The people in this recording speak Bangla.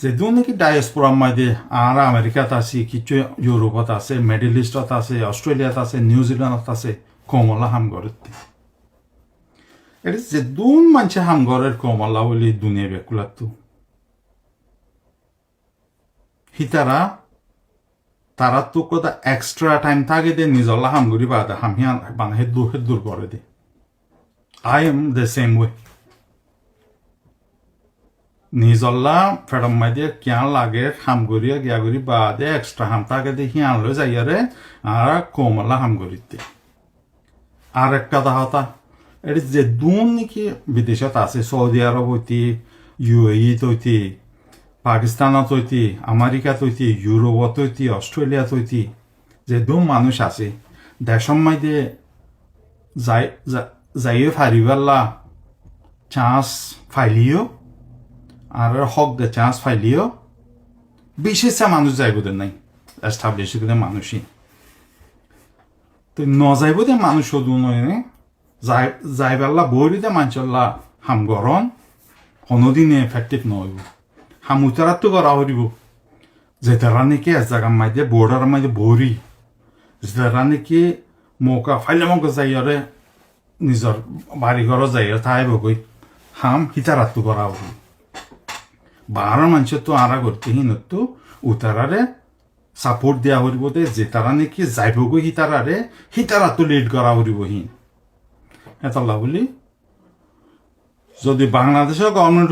যেহেতু নাকি ডায়াসপোরা মাঝে আর আমেরিকাত আছে কিছু ইউরোপত আছে মিডল ইস্টত আছে অস্ট্রেলিয়াত আছে নিউজিল্যান্ডত আছে কমলা হামগরতে এটা যে দুন মানুষে হামগরের কমলা বলি দুনিয়া বেকুলাতো হিতারা তারা তো কথা এক্সট্রা টাইম থাকে দে নিজলা হামগুড়ি বাদা হামিয়ান বান হেদুর করে দে I am the same way নিজল্লা ফেরম মাইদে কিয়ান লাগে হামগুড়িয়া গিয়াগুড়ি বাদে এক্সট্রা হাম থাকে দে হিয়ান লই যাইয়ারে আর কমলা হামগুড়িতে আর একটা দাহতা এটা যে দুন নাকি বিদেশত আছে সৌদি আরব হইতি ইউএই হইতি পাকিস্তানত হইতি আমেরিকাত হইতি ইউরোপত হইতি অস্ট্রেলিয়াত হইতি যে দুম মানুষ আছে দেশম মাইদে যাইয়ে ফারিবাল্লা চান্স ফাইলিও আর হক দে চান্স ফাইলিও বিশেষা মানুষ যাইব দে নাই এস্টাবলিশ করে মানুষই তো নজাইব দে মানুষ হদু নয় যাইবাল্লা বইরিতে মানুষল্লা হামগরণ কোনোদিনে এফেক্টিভ নহইব হামুতারাতো করা হরিব যে তারা নাকি এক জায়গার মাঝে বোর্ডার মাঝে বরি যে তারা নাকি মৌকা ফাইলে মৌকা যাইয়ারে নিজের বাড়ি ঘর যাইয়া থাইব গই হাম হিতারাতো করা হরিব বাহার মানুষের তো আরা করতে হিনতো উতারারে সাপোর্ট দেওয়া হরিব দে যে তারা নাকি যাইব গই হিতারাতো লিড করা হরিব হিন এতলা বলি যদি বাংলাদেশের গভর্নমেন্ট